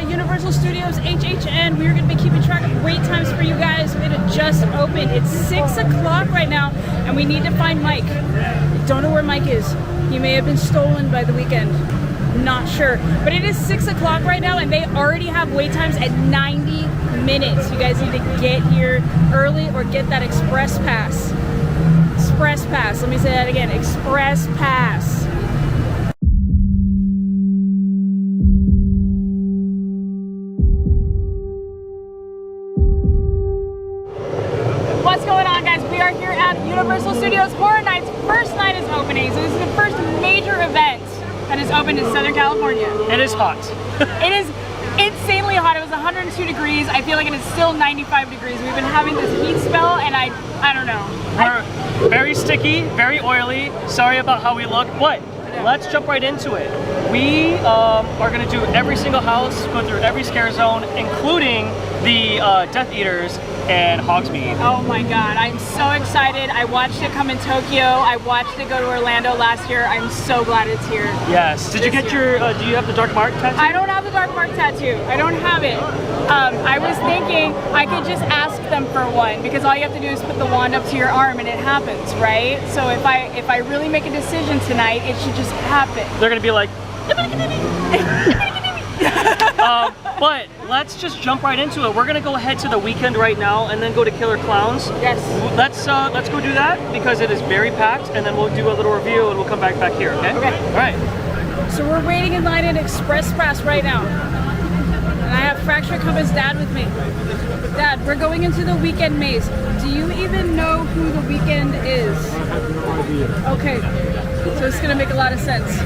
at Universal Studios HHN. We're going to be keeping track of wait times for you guys. It just opened. It's 6 o'clock right now, and we need to find Mike. Don't know where Mike is. He may have been stolen by the weekend. Not sure. But it is 6 o'clock right now, and they already have wait times at 90 minutes. You guys need to get here early or get that express pass. Express pass. Let me say that again. Express pass. What's going on, guys? We are here at Universal Studios Horror Nights. First night is opening, so this is the first major event that is opened in Southern California. It is hot. It is insanely hot. It was 102 degrees. I feel like it is still 95 degrees. We've been having this heat spell, and I don't know. We're very sticky, very oily. Sorry about how we look, but let's jump right into it. We are going to do every single house, go through every scare zone, including the Death Eaters and Hogsmeade. Oh my god, I'm so excited. I watched it come in Tokyo. I watched it go to Orlando last year. I'm so glad it's here. Yes. Did you get your, do you have the dark mark tattoo? I don't have the dark mark tattoo. I don't have it. I was thinking I could just ask them for one, because all you have to do is put the wand up to your arm and it happens, right? So if I really make a decision tonight, it should just happen. They're going to be like, but let's just jump right into it. We're gonna go ahead to the weekend right now and then go to Killer Klownz. Yes. Let's go do that because it is very packed, and then we'll do a little review and we'll come back here. Okay. Okay. All right. So we're waiting in line at Express Pass right now, and I have Fractured Compass Dad with me. Dad, we're going into the weekend maze. Do you even know who the weekend is? Okay. So it's gonna make a lot of sense.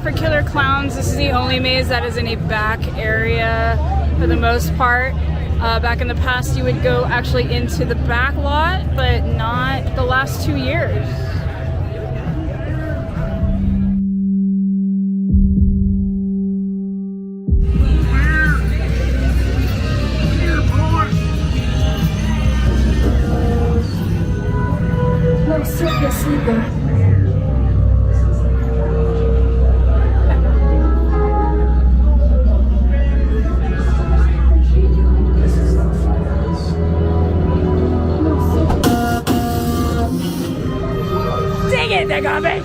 for Killer Klownz, this is the only maze that is in a back area for the most part. Back in the past, you would go actually into the back lot, but not the last 2 years. No, sleeper. Dang it, they got me!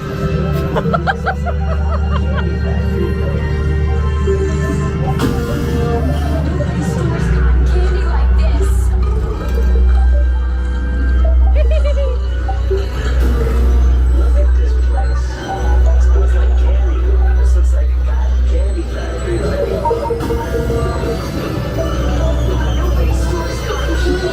Candy like this. Look at this place. Smells like candy. This looks like a cotton candy factory. Stores got candy like this.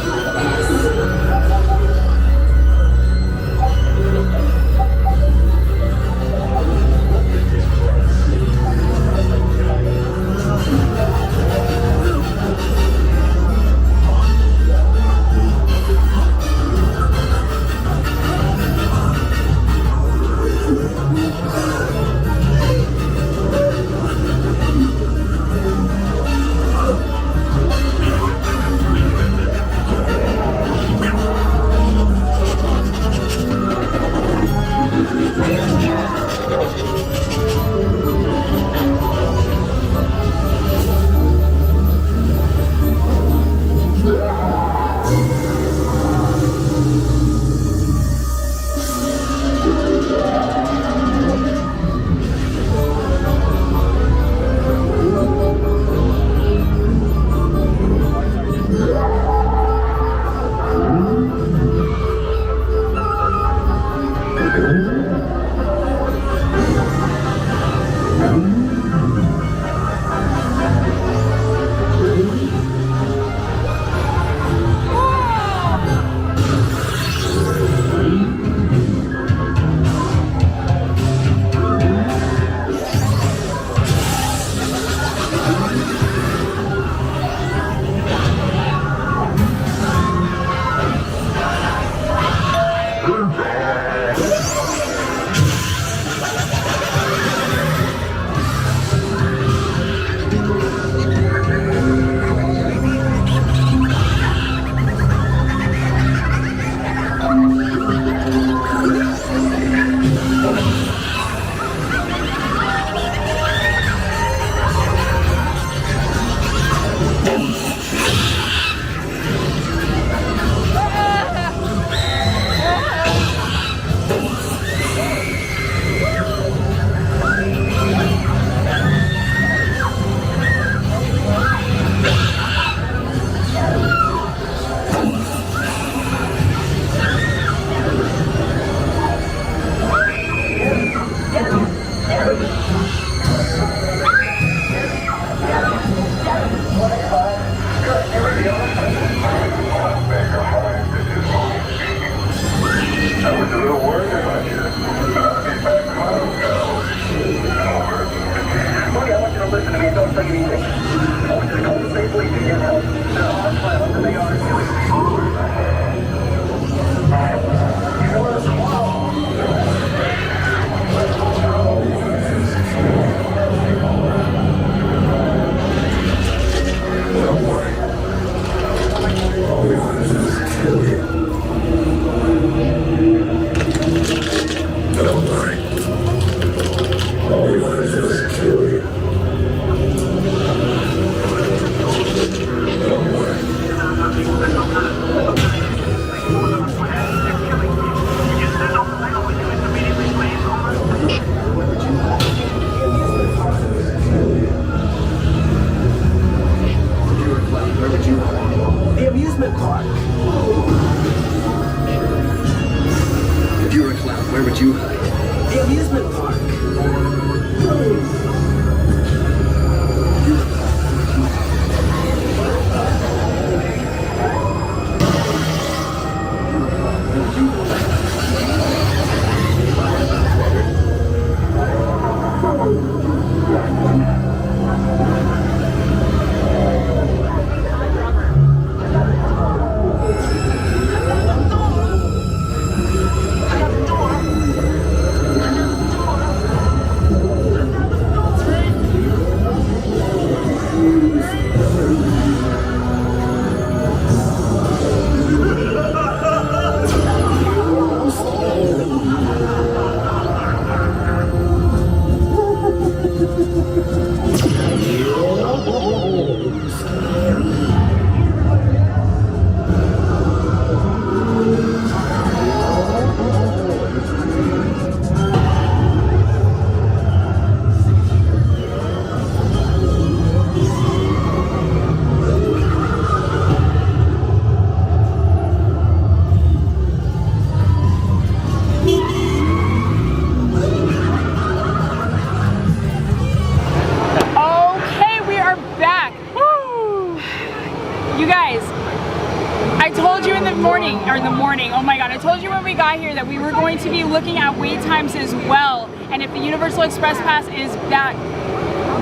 when we got here that we were going to be looking at wait times as well, and if the Universal Express Pass is that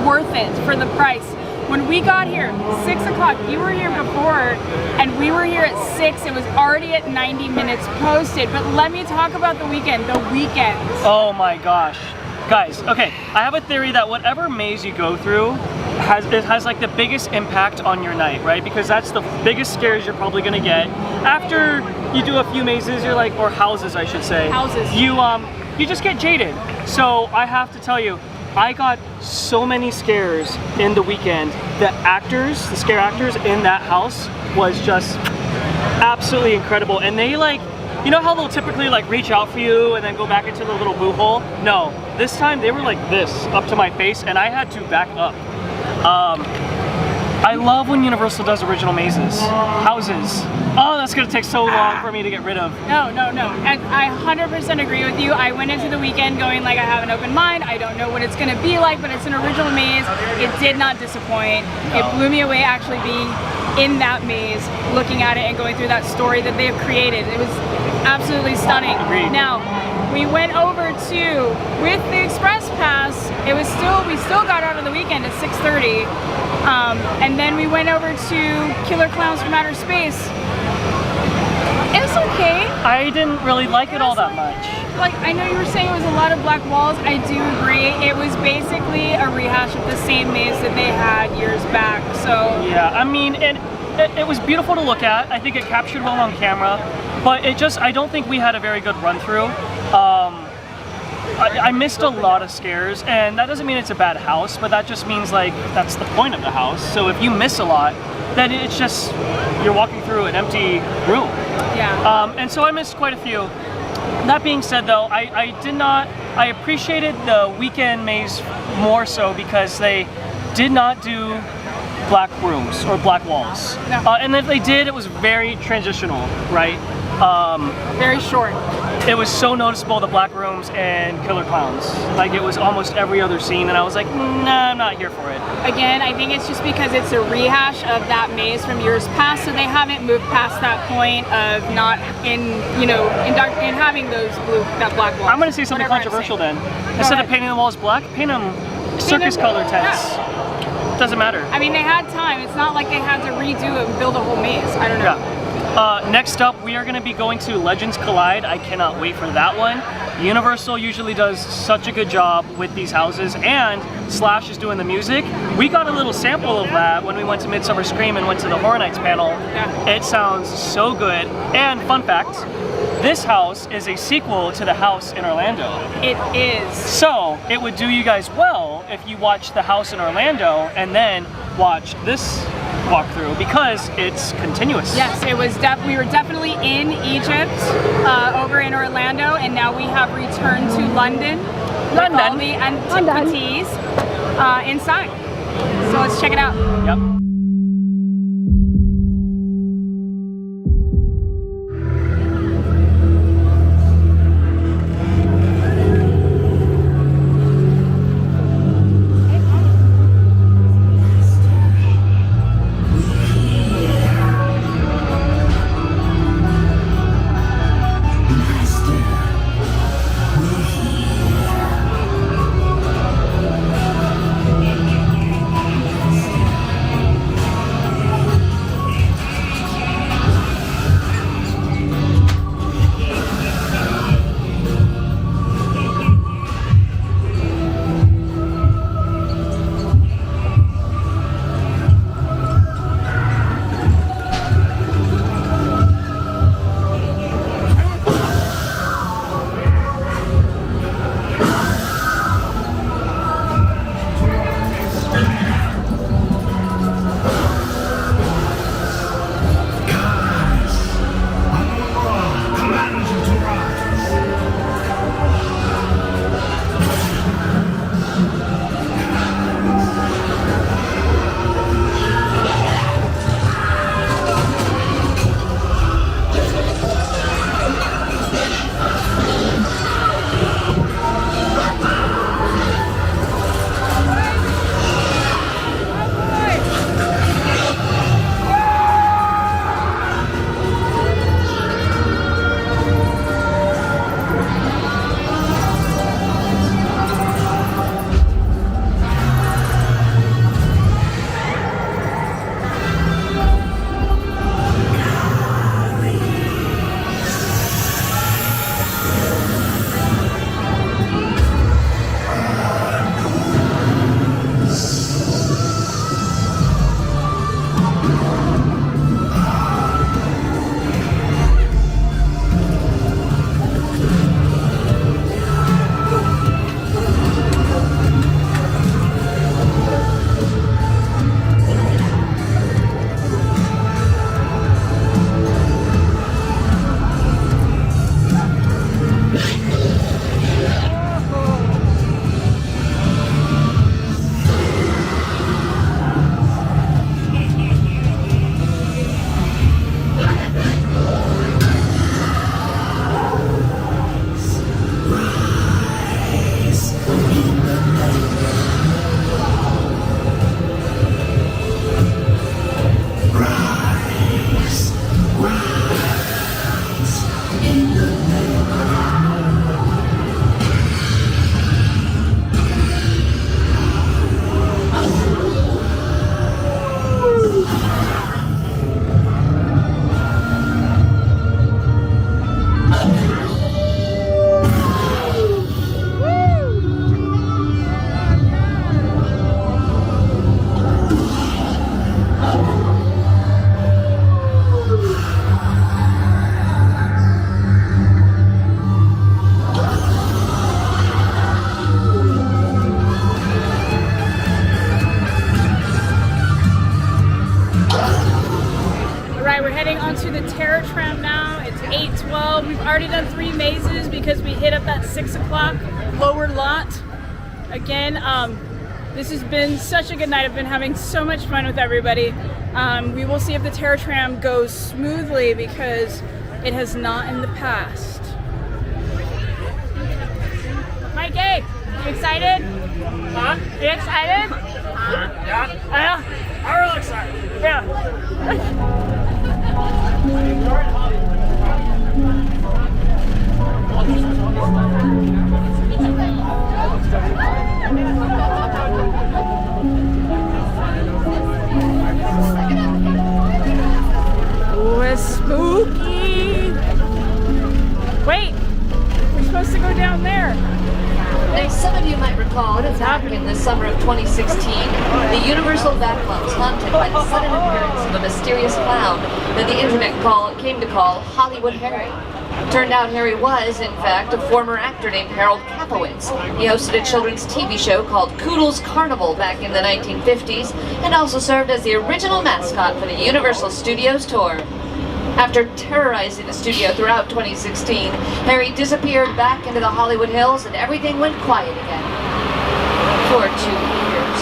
worth it for the price. When we got here, 6 o'clock, you were here before, and we were here at 6. It was already at 90 minutes posted. But let me talk about the weekend, Oh my gosh. Guys, okay, I have a theory that whatever maze you go through has like the biggest impact on your night, right? Because that's the biggest scares you're probably gonna get. After you do a few mazes, you're like, or houses I should say. Houses. You just get jaded. So I have to tell you, I got so many scares in the weekend. The actors, the scare actors in that house was just absolutely incredible. And they like, you know how they'll typically like reach out for you and then go back into the little boo hole? No, this time they were like this, up to my face, and I had to back up. I love when Universal does original mazes. Houses. Oh, that's gonna take so long for me to get rid of. No. And I 100% agree with you. I went into the weekend going like I have an open mind. I don't know what it's gonna be like, but it's an original maze. It did not disappoint. It blew me away actually being in that maze, looking at it and going through that story that they have created. It was absolutely stunning. Agreed. Now, we went over to, with the Express Pass, we still got out of the weekend at 6:30. And then we went over to Killer Klownz from Outer Space. It was okay. I didn't really like it all that much. Like, I know you were saying it was a lot of black walls. I do agree. It was basically a rehash of the same maze that they had years back. So yeah, I mean, it was beautiful to look at. I think it captured well on camera, but I don't think we had a very good run through. I missed a lot of scares, and that doesn't mean it's a bad house, but that just means like that's the point of the house. So if you miss a lot, then it's just you're walking through an empty room. yeah. And so I missed quite a few. That being said though, I appreciated the weekend maze more so because they did not do black rooms or black walls. No. And if they did, it was very transitional, right? Very short. It was so noticeable, the black rooms and Killer Klownz. Like it was almost every other scene, and I was like, nah, I'm not here for it. Again, I think it's just because it's a rehash of that maze from years past, so they haven't moved past that point of not in having that black wall. I'm gonna say something controversial then. Instead of painting the walls black, paint them circus color tents. Yeah. Doesn't matter. I mean, they had time. It's not like they had to redo it and build a whole maze. I don't know. Yeah. Next up, we are going to be going to Legends Collide. I cannot wait for that one. Universal usually does such a good job with these houses, and Slash is doing the music. We got a little sample of that when we went to Midsummer Scream and went to the Horror Nights panel. Yeah. It sounds so good. And fun fact, this house is a sequel to the house in Orlando. It is. So it would do you guys well if you watch the house in Orlando and then watch this walkthrough because it's continuous. Yes, it was. We were definitely in Egypt, over in Orlando, and now we have returned to London. With all the antiquities inside. So let's check it out. Yep. mazes because we hit up that 6 o'clock lower lot. Again, this has been such a good night. I've been having so much fun with everybody. We will see if the Terror Tram goes smoothly because it has not in the past. Mikey, you excited? Huh? You excited? Yeah. I'm real excited. Yeah. Ooh, it's spooky. Wait, we're supposed to go down there. As some of you might recall, back in the summer of 2016, the Universal Vacuum was haunted by the sudden appearance of a mysterious clown that the internet came to call Hollywood Harry. Turned out Harry was, in fact, a former actor named Harold Kapowitz. He hosted a children's TV show called Koodles Carnival back in the 1950s and also served as the original mascot for the Universal Studios tour. After terrorizing the studio throughout 2016, Harry disappeared back into the Hollywood Hills and everything went quiet again. For 2 years.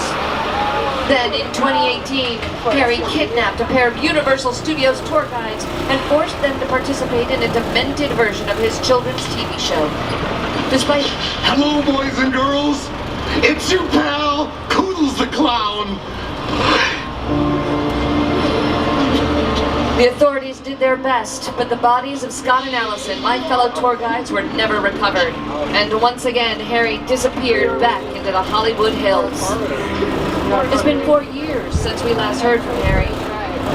Then in 2018, Harry kidnapped a pair of Universal Studios tour guides and forced them to participate in a demented version of his children's TV show. Despite... Hello, boys and girls. It's your pal, Koodles the Clown. The authorities did their best, but the bodies of Scott and Allison, my fellow tour guides, were never recovered. And once again, Harry disappeared back into the Hollywood Hills. It's been 4 years since we last heard from Harry,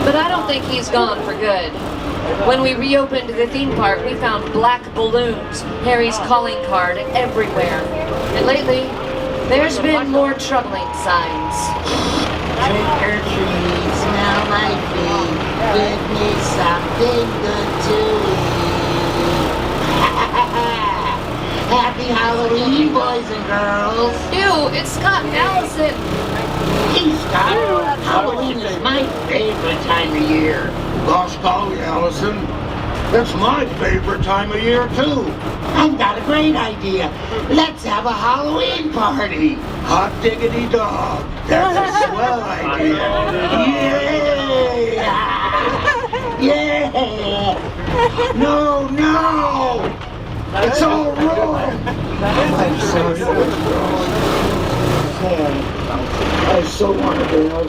but I don't think he's gone for good. When we reopened the theme park, we found black balloons, Harry's calling card, everywhere. And lately, there's been more troubling signs. Trick or treat, smell my feet, give me something good to eat. Happy Halloween, boys and girls. Ew, it's Scott and Allison. Hey, Scott, Halloween is my favorite time of year. Gosh golly, Allison. That's my favorite time of year, too. I've got a great idea. Let's have a Halloween party. Hot diggity dog. That's a swell idea. Yeah! No, no! It's all ruined! I'm sorry for what's wrong. I so wanted to have a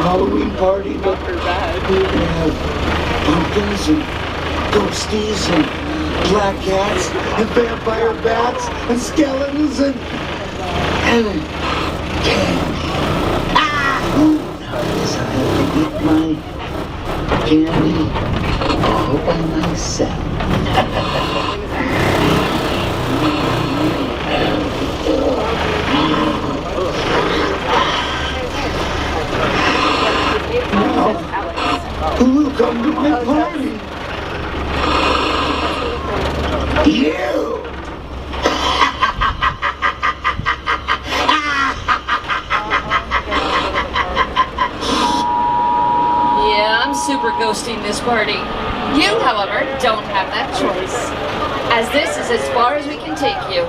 Halloween party, but we can have pumpkins and ghosties and black cats and vampire bats and skeletons and candy. Now I guess I have to get my candy all by myself. Who will come to my party? You! Yeah, I'm super ghosting this party. You, however, don't have that choice. As this is as far as we can take you.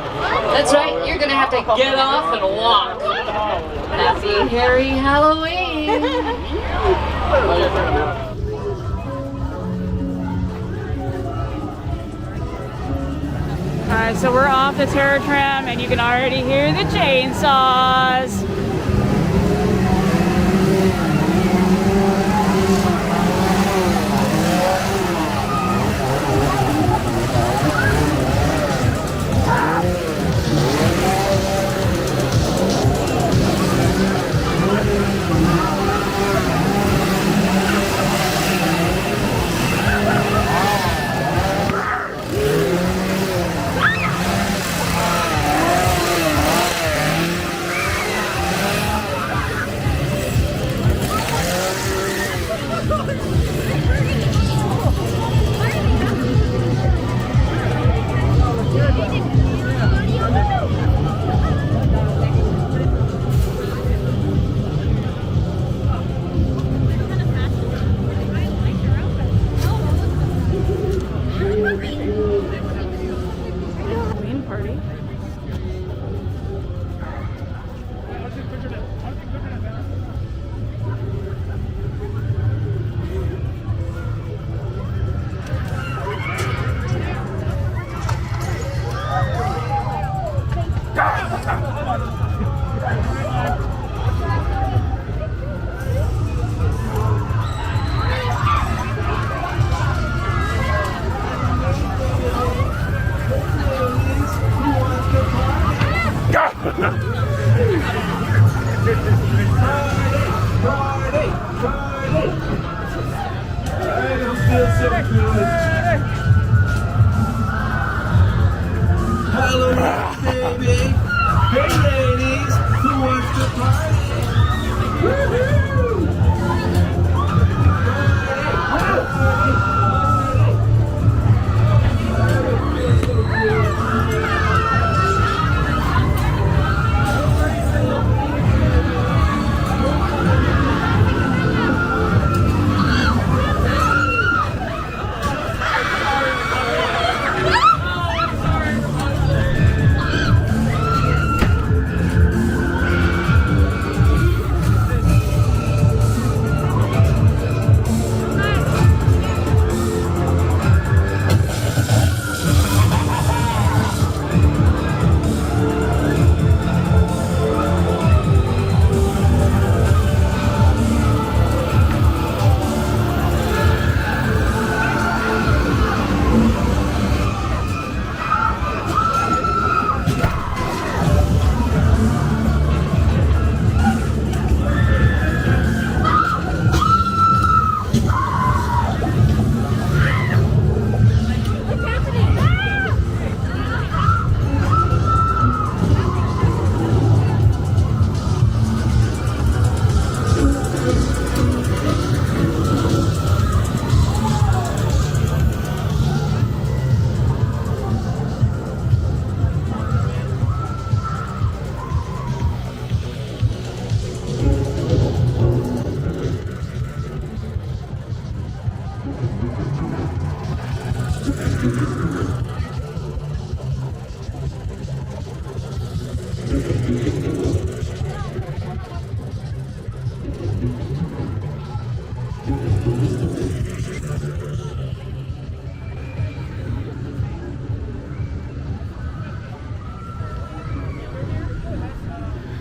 That's right, you're gonna have to get off and walk. Happy Harry Halloween! Alright, so we're off the Terror Tram and you can already hear the chainsaws. party. Halloween, baby. Hey, ladies, who wants to party? Woo-hoo!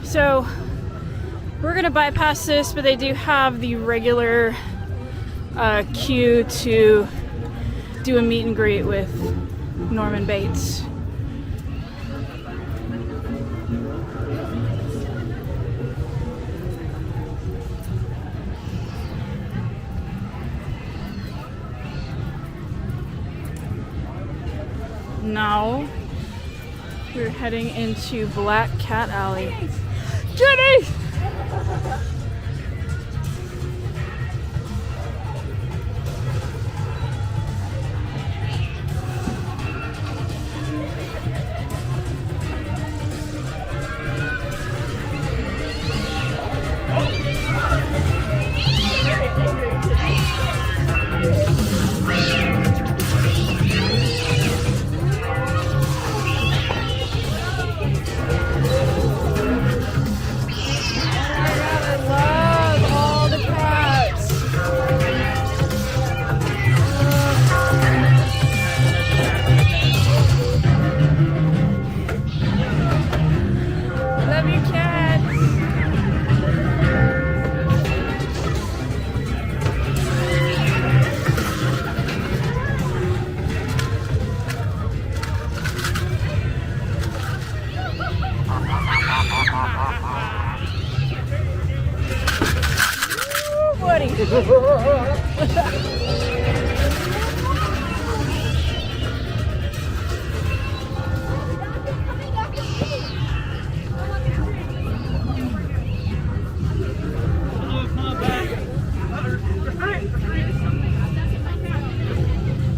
So we're gonna bypass this, but they do have the regular queue to do a meet and greet with Norman Bates. Now we're heading into Black Cat Alley. Jenny!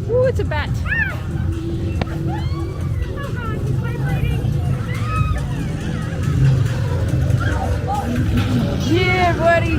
Ooh, it's a bat. Yeah, buddy.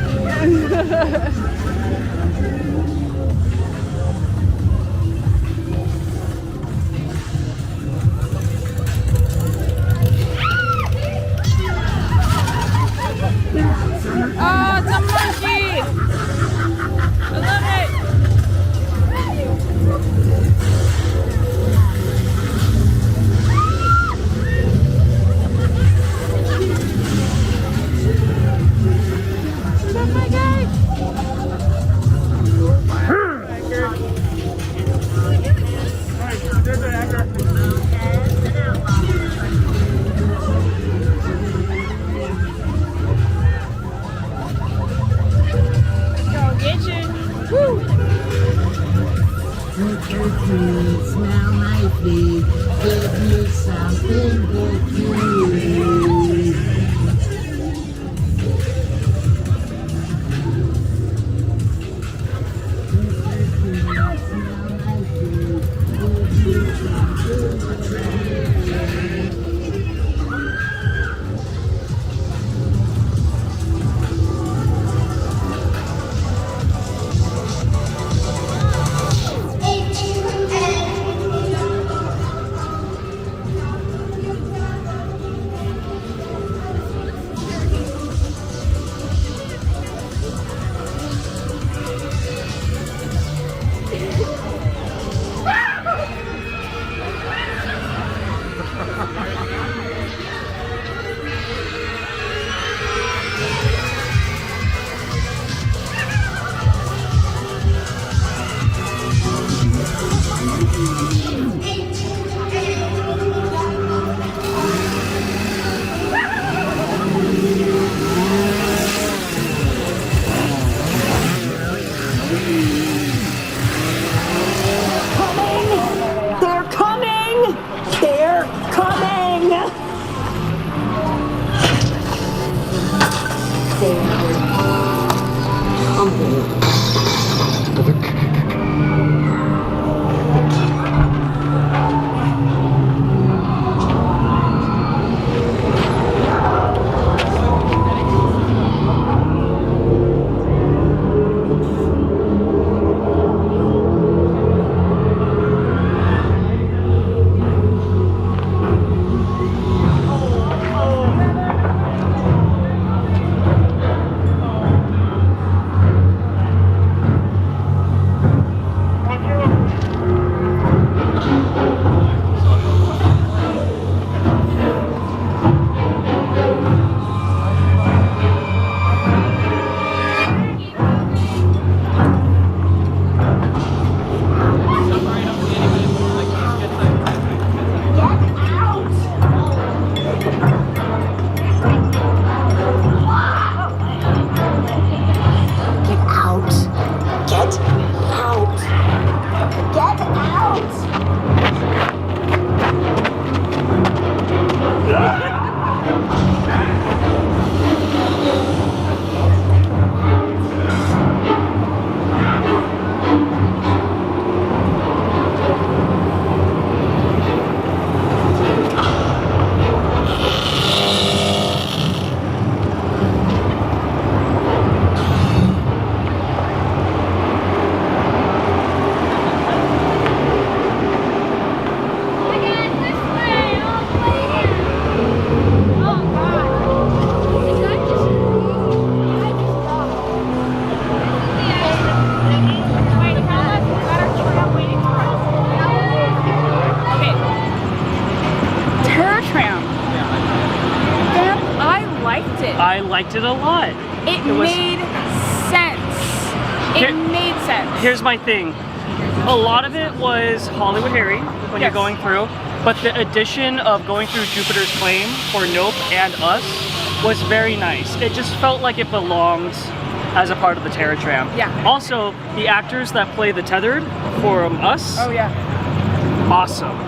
something with you. I liked it a lot. It made sense. It made sense. Here's my thing. A lot of it was Hollywood Harry when you're going through, but the addition of going through Jupiter's Claim for Nope and Us was very nice. It just felt like it belonged as a part of the Terror Tram. Yeah. Also, the actors that play the Tethered for Us. Oh yeah. Awesome.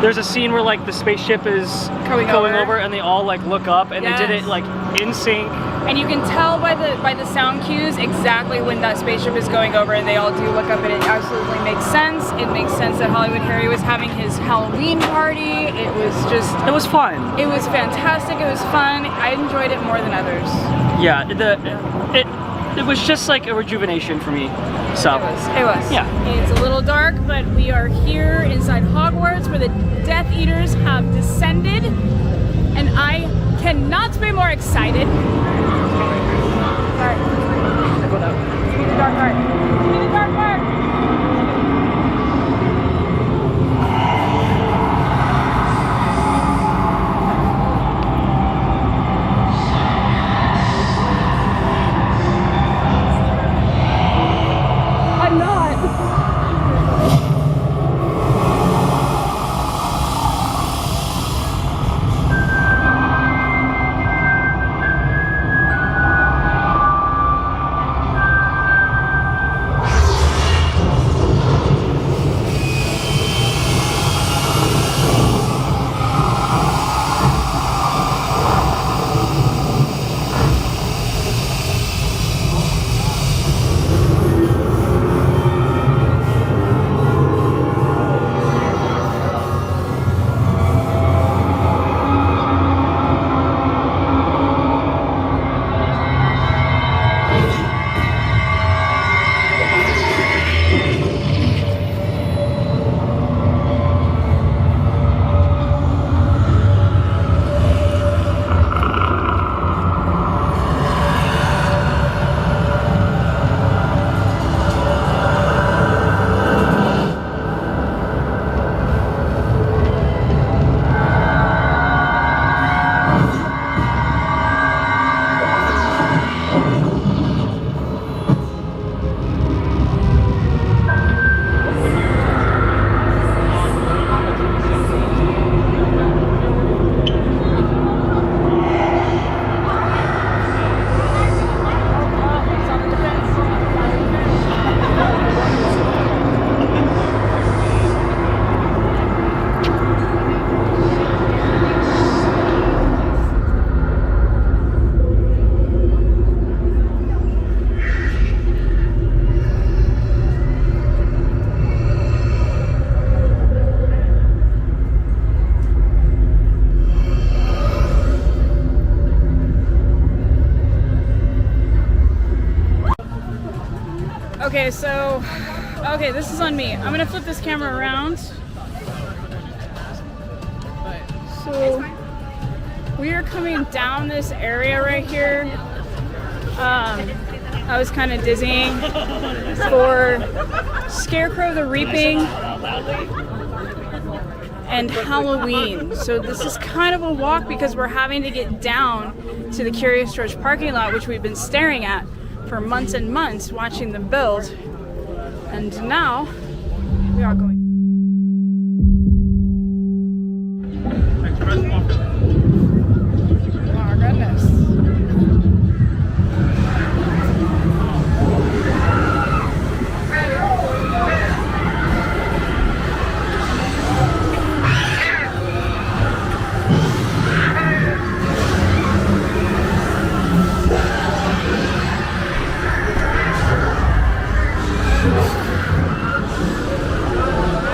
There's a scene where like the spaceship is going over and they all like look up and they did it like in sync. And you can tell by the sound cues exactly when that spaceship is going over, and they all do look up, and it absolutely makes sense. It makes sense that Hollywood Harry was having his Halloween party. It was just... It was fun. It was fantastic. It was fun. I enjoyed it more than others. Yeah, it was just like a rejuvenation for me. So it was. Yeah. It's a little dark, but we are here inside Hogwarts where the Death Eaters have descended, and I cannot be more excited. Alright. Give me the dark part. Give me the dark part. I'm not. Okay, so, okay, this is on me. I'm gonna flip this camera around. So, we are coming down this area right here. I was kind of dizzying for Scarecrow the Reaping and Halloween. So this is kind of a walk because we're having to get down to the Curious George parking lot, which we've been staring at for months and months, watching them build. And now we are going. Oh goodness.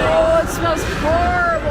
Oh, it smells horrible.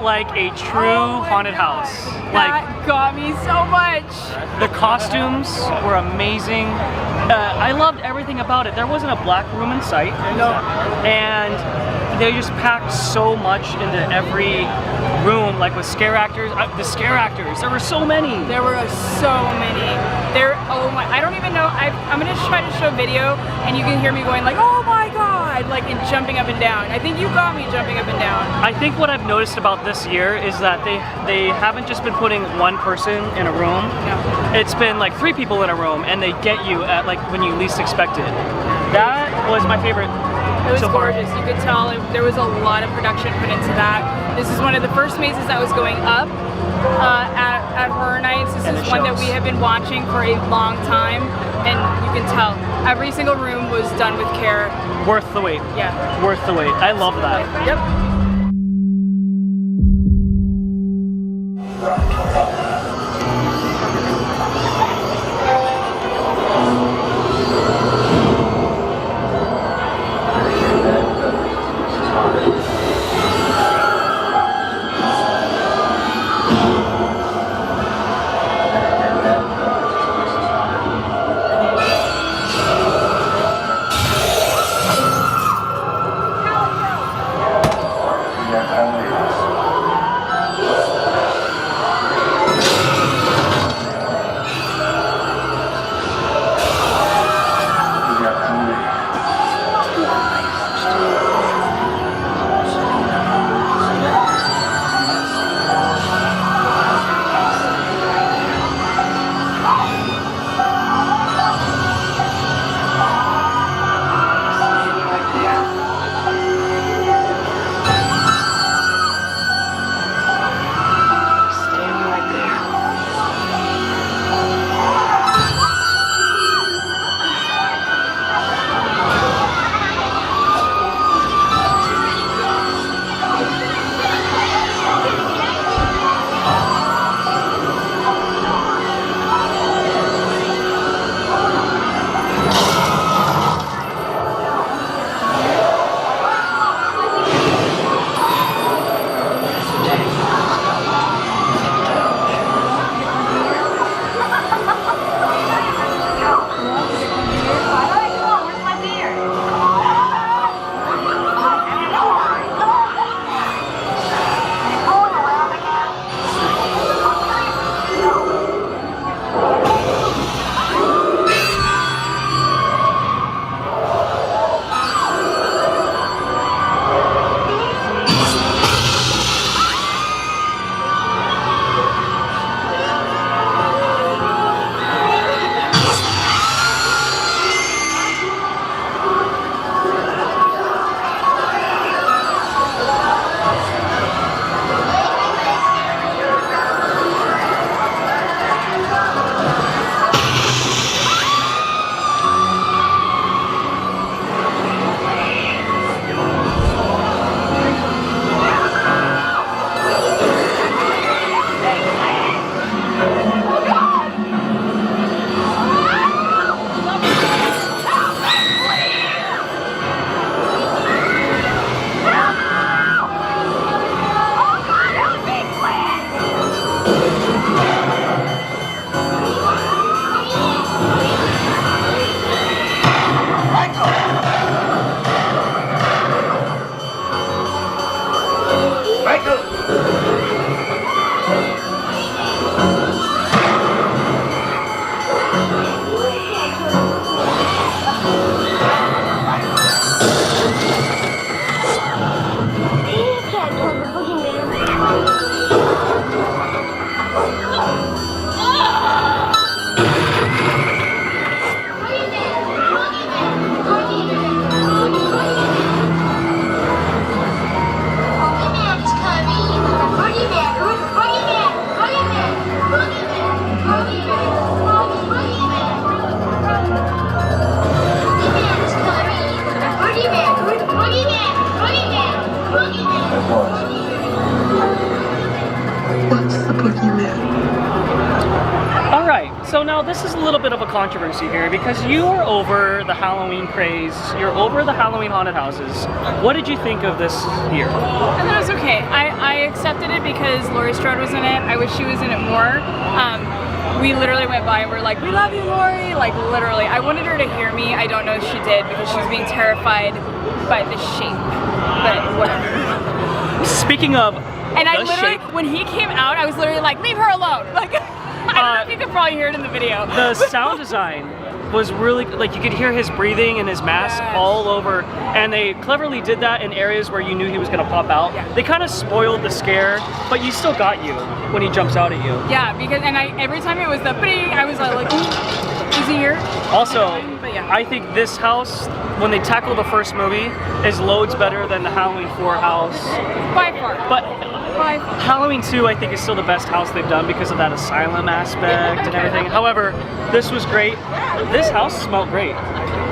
like a true haunted house. Like, That got me so much. the costumes were amazing. I loved everything about it. There wasn't a black room in sight. No. And they just packed so much into every room, like with scare actors. The scare actors, there were so many. There were so many. Oh my, I don't even know. I'm gonna try to show video and you can hear me going like, oh my God, like and jumping up and down. I think you got me jumping up and down. I think what I've noticed about this year is that they haven't just been putting one person in a room. No. It's been like 3 people in a room and they get you at like when you least expect it. That was my favorite. It was so far. gorgeous. You could tell there was a lot of production put into that. This is one of the first mazes that was going up at Horror Nights. This And is it one that shows. we have been watching for a long time, and you can tell every single room was done with care. Worth the wait. Yeah. Worth the wait. I love that. Yep. So now this is a little bit of a controversy here because you are over the Halloween craze, you're over the Halloween haunted houses. What did you think of this year? And that was okay. I accepted it because Laurie Strode was in it. I wish she was in it more. We literally went by and we're like, we love you, Laurie. Like literally, I wanted her to hear me. I don't know if she did because she was being terrified by the shape, but whatever. Speaking of And I the literally, shape, when he came out, I was literally like, leave her alone. Like, I don't know if you could probably hear it in the video. the sound design was really, like, you could hear his breathing and his mask all over, and they cleverly did that in areas where you knew he was gonna pop out. Yeah. They kind of spoiled the scare, but you still got you when he jumps out at you. Yeah, because, and every time it was the bing, I was like, is he here? Also, But yeah. I think this house, when they tackle the first movie, is loads better than the Halloween 4 house. By far. But By far. Halloween 2, I think, is still the best house they've done because of that asylum aspect and everything. However, this was great. This house smelled great.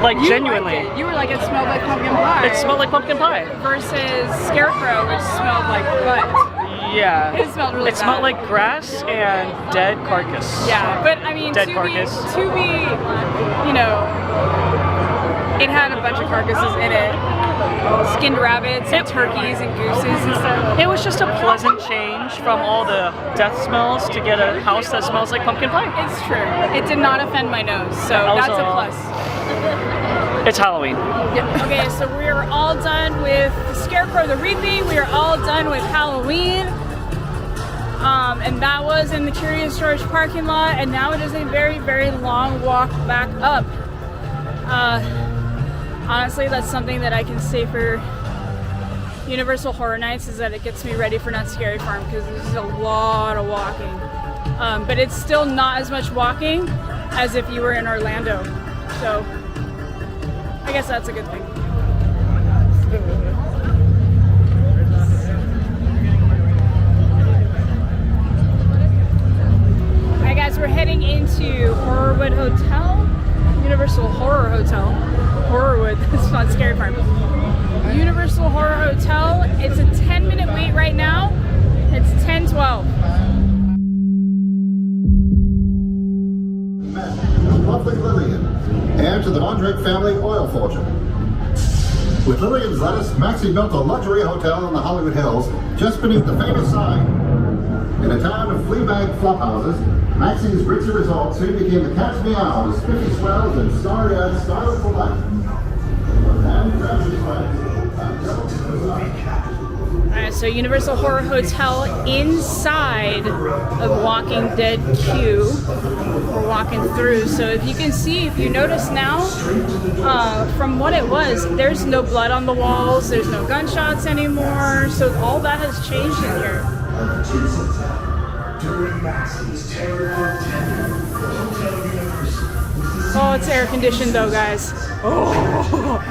Like, You genuinely. liked it. You were like, it smelled like pumpkin pie. It smelled like pumpkin pie. Versus Scarecrow, which smelled like butt. Yeah. It smelled really It smelled bad. like grass and dead carcass. Yeah, but I mean, Dead to carcass. be, you know, it had a bunch of carcasses in it. Skinned rabbits and turkeys and gooses and stuff. It was just a pleasant change from all the death smells to get a house that smells like pumpkin pie. It's true. It did not offend my nose, so that's a plus. It's Halloween. Yeah. Okay, so we are all done with Scarecrow the Reaping. We are all done with Halloween. And that was in the Curious George parking lot, and now it is a very, very long walk back up. Honestly, that's something that I can say for Universal Horror Nights, is that it gets me ready for Not Scary Farm, because this is a lot of walking. But it's still not as much walking as if you were in Orlando. So I guess that's a good thing. Alright guys, we're heading into Horrorwood Hotel. Universal Horror Hotel. Horrorwood, that's not Scary Farm. Universal Horror Hotel. It's a 10-minute wait right now. It's 10:12. Lovely Lillian, heir to the Von Drake family oil fortune. With Lillian's lettuce, Maxie built a luxury hotel in the Hollywood Hills, just beneath the famous sign. In a town of flea-bag flophouses, Maxie's ritzy resort soon became the cat's meow with spiffy swells and starry-eyed style for life. And tragedy Alright, so Universal Horror Hotel inside of Walking Dead Q. We're walking through, so if you can see, if you notice now, from what it was, there's no blood on the walls, there's no gunshots anymore, so all that has changed in here. During Maxie's terrible tenure, Hotel Universal. Oh, it's air conditioned though, guys. Oh.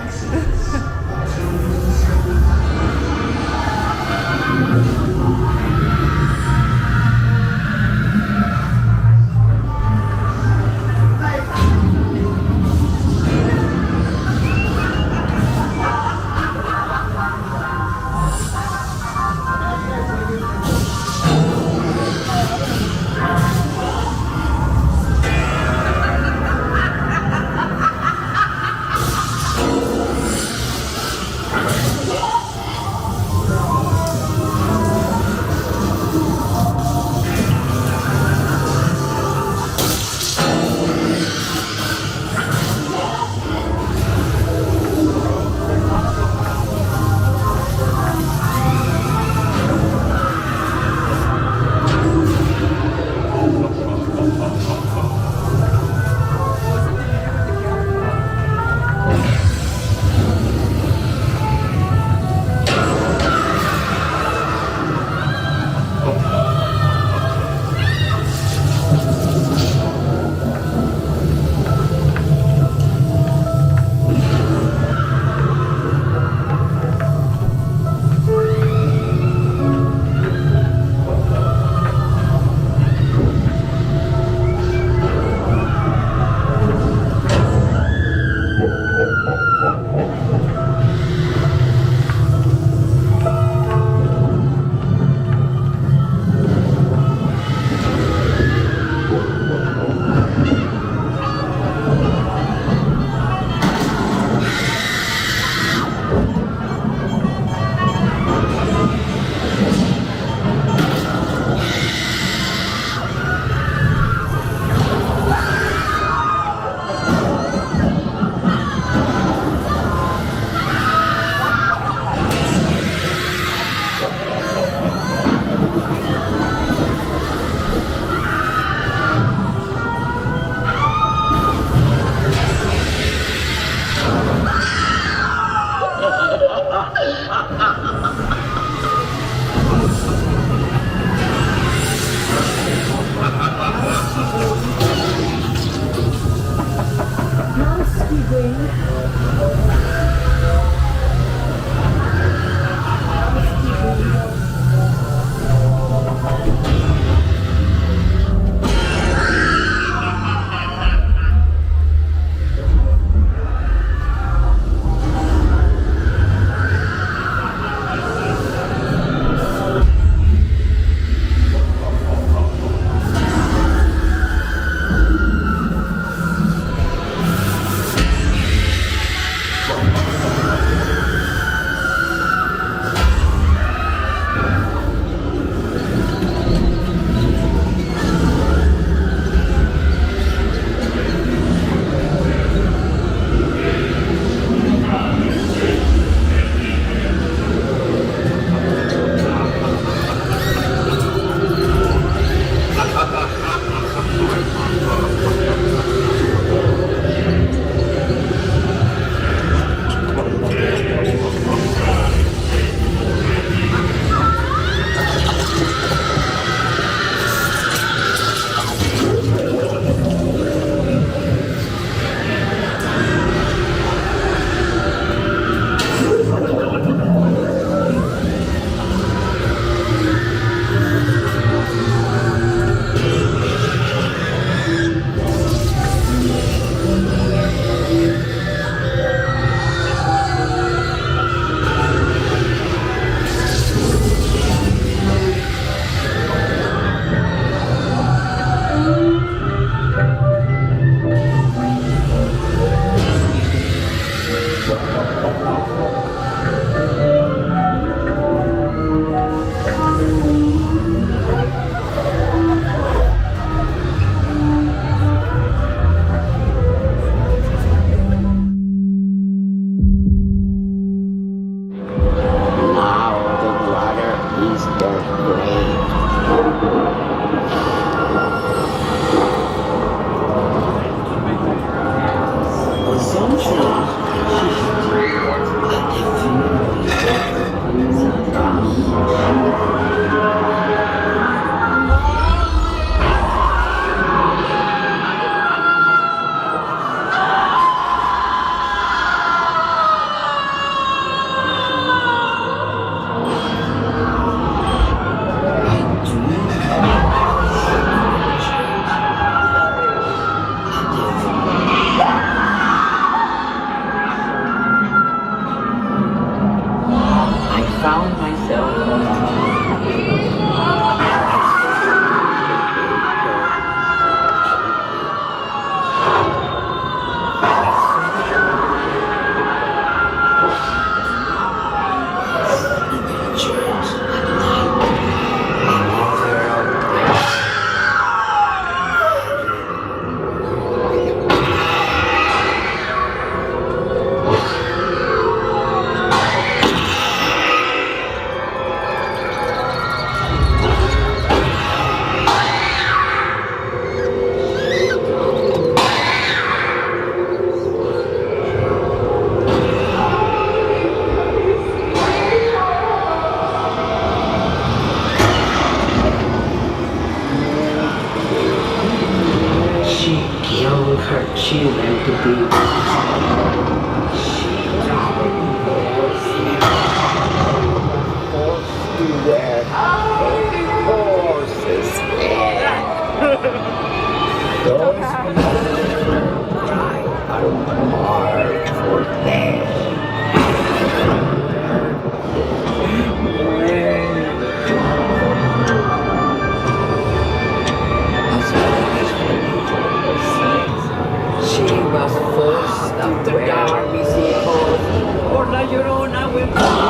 Llorona will come.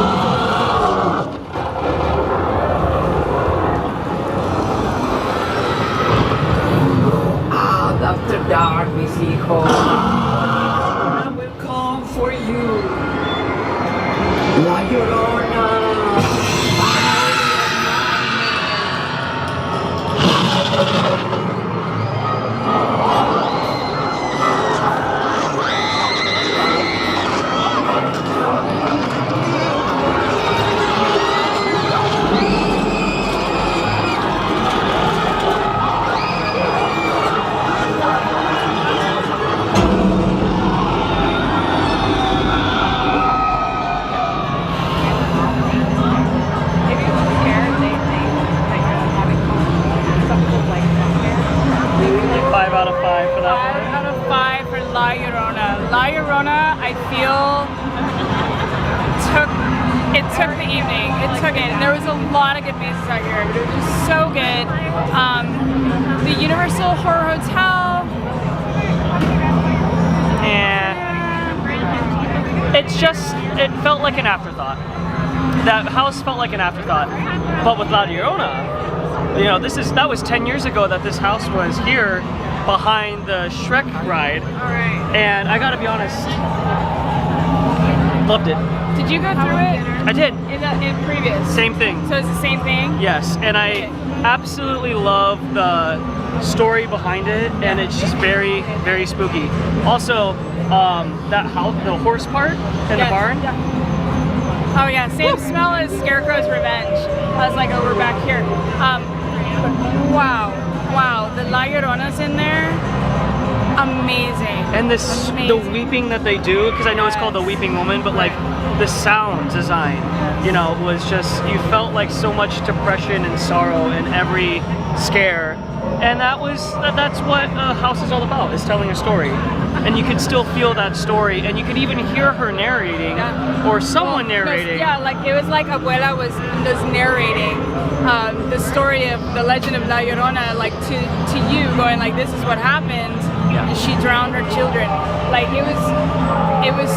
Out after dark, we see home. Llorona will come for you. La Llorona. La Llorona. La Llorona, I feel, took the evening. It took it. And there was a lot of good pieces out here. It was just so good. The Universal Horror Hotel. And it felt like an afterthought. That house felt like an afterthought. But with La Llorona, you know, that was 10 years ago that this house was here behind the Shrek ride. Alright. And I gotta be honest, loved it. Did you go through it? I did. In previous? Same thing. So it's the same thing? Yes, and I absolutely love the story behind it, and it's just very, very spooky. Also, that house, the horse part in the barn. Yeah. Oh yeah, same smell as Scarecrow's Revenge. I was like, oh, we're back here. Wow, the La Llorona's in there. Amazing. And the weeping that they do, because I know it's called the Weeping Woman, but like the sound design, you know, was just, you felt like so much depression and sorrow in every scare. And that's what a house is all about, is telling a story. And you could still feel that story, and you could even hear her narrating, or someone narrating. Yeah, like it was like Abuela was narrating the story of the legend of La Llorona, like to you, going like, this is what happened. Yeah. She drowned her children. Like it was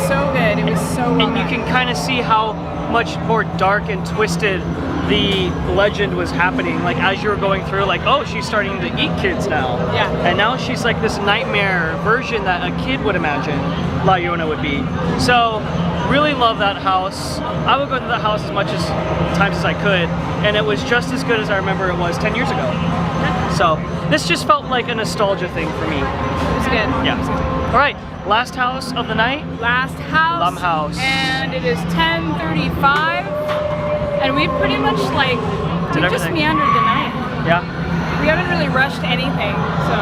so good. It was so well And you can kind of see how much more dark and twisted the legend was happening. Like as you were going through, like, oh, she's starting to eat kids now. Yeah. And now she's like this nightmare version that a kid would imagine La Llorona would be. So really love that house. I would go to that house as much times as I could. and it was just as good as I remember it was 10 years ago. So this just felt like a nostalgia thing for me. It was good. Yeah. All right, last house of the night. Last house. Blumhouse. And it is 10:35, and we've pretty much like we just everything. meandered the night. Yeah. We haven't really rushed anything, so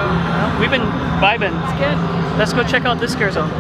We've been vibing. it's good. Let's go check out this scare zone.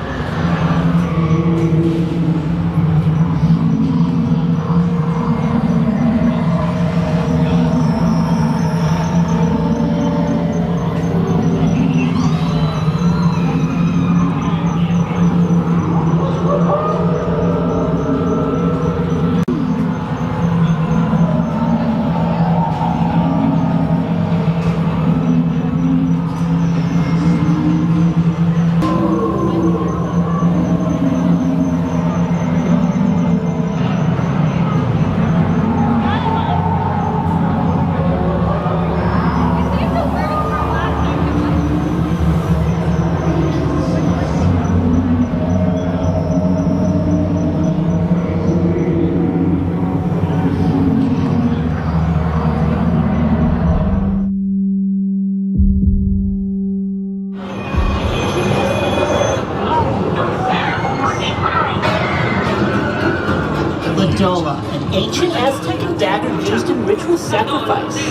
An ancient Aztec dagger used in ritual sacrifice. He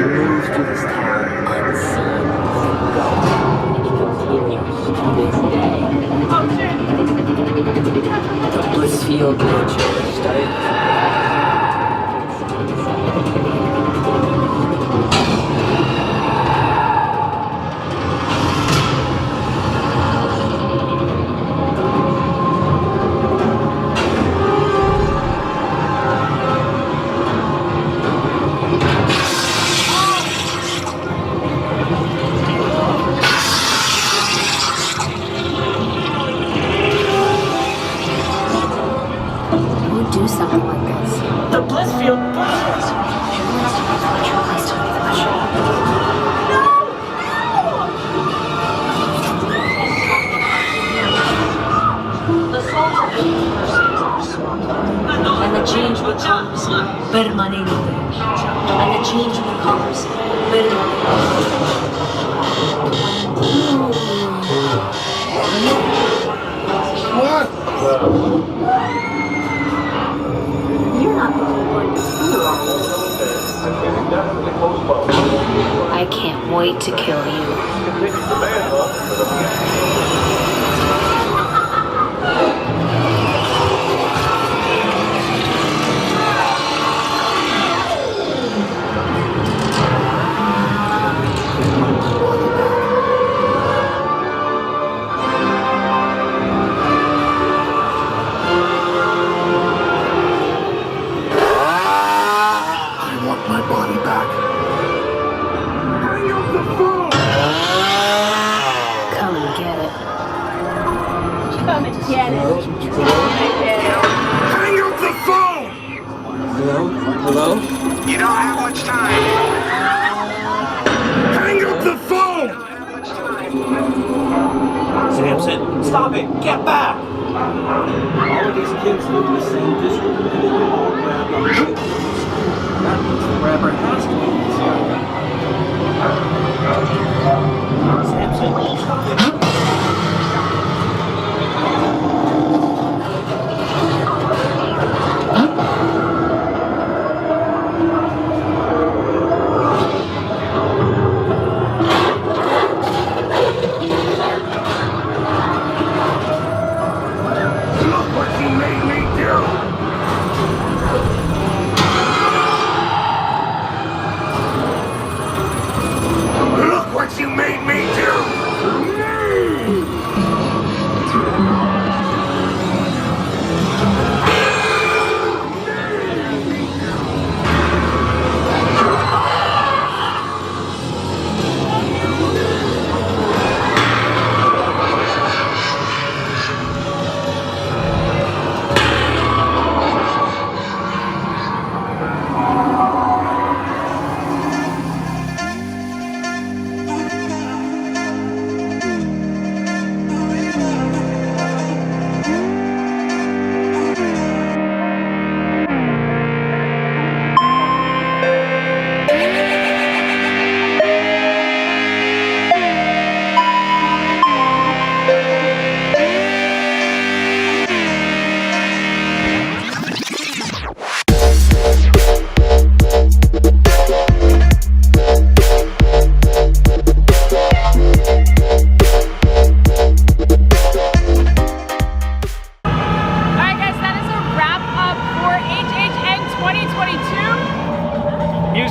moves through this town unseen. And he continues to this day. The Blissfield nature started. Do something like this. The Blissfield Bushes. The souls of the persons are swamped, and the change becomes permanente. And the change becomes What? You're not the one going to school, are you? I can't wait to kill you. My body back. Hang up the phone! Come and get it. Come and get it. Hang up the phone! Hello? Hello? You don't have much time. Hang up the phone! Samson, stop it! Get back! All of these kids live in the same district, and they all grab on the that means the grabber has to be this area. Samson, stop it! Look what you made me do!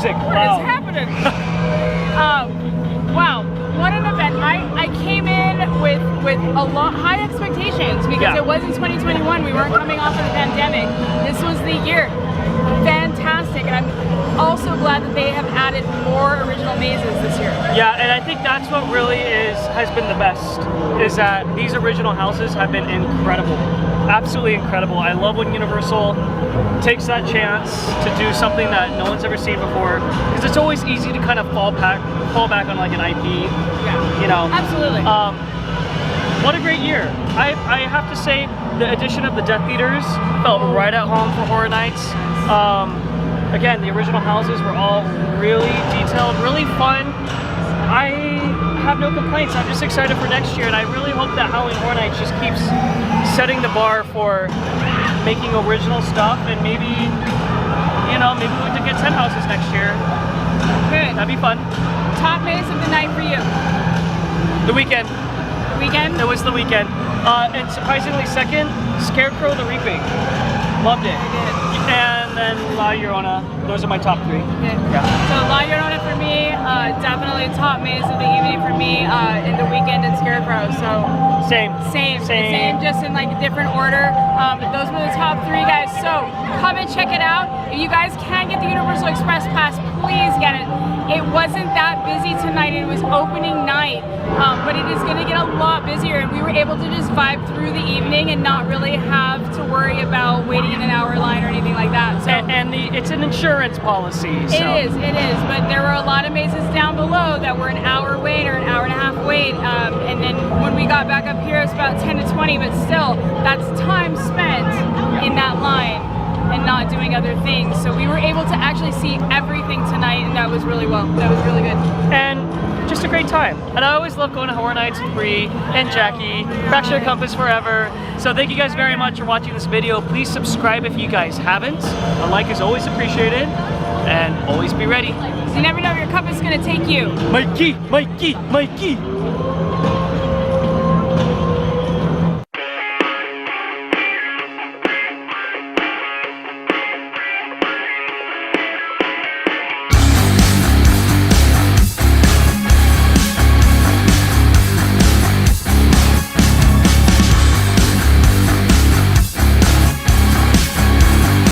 music. What Wow. is happening? Wow, what an event. I came in with a lot high expectations because Yeah. it was in 2021. We weren't coming off of the pandemic. This was the year. Fantastic, and I'm also glad that they have added more original mazes this year. Yeah, and I think that's what really has been the best, is that these original houses have been incredible. Absolutely incredible. I love when Universal takes that chance to do something that no one's ever seen before, because it's always easy to kind of fall back on like an IP. Yeah. You know. Absolutely. What a great year. I have to say the addition of the Death Eaters felt right at home for Horror Nights. Again, the original houses were all really detailed, really fun. I have no complaints. I'm just excited for next year, and I really hope that Halloween Horror Nights just keeps setting the bar for making original stuff, and maybe, you know, maybe we could get 10 houses next year. Good. That'd be fun. Top maze of the night for you. The Weekend. Weekend? It was The Weekend. And surprisingly second, Scarecrow the Reaping. Loved it. I did. And then La Llorona. Those are my top three. Okay. Yeah. So La Llorona for me, definitely top maze of the evening for me, in The Weekend and Scarecrow. So Same. Same, just in like a different order. But those were the top three, guys. So come and check it out. If you guys can get the Universal Express Pass, please get it. It wasn't that busy tonight. It was opening night, but it is going to get a lot busier. And we were able to just vibe through the evening and not really have to worry about waiting in an hour line or anything like that. So It's an insurance policy. So. It is. But there were a lot of mazes down below that were an hour wait or an hour and a half wait. And then when we got back up here, it's about 10 to 20. But still, that's time spent in that line and not doing other things. So we were able to actually see everything tonight, and that was really good. And just a great time. And I always love going to Horror Nights with Bree and Jackie. Fracture Compass forever. So thank you guys very much for watching this video. Please subscribe if you guys haven't. A like is always appreciated. And always be ready. You never know where your compass is going to take you. Mikey!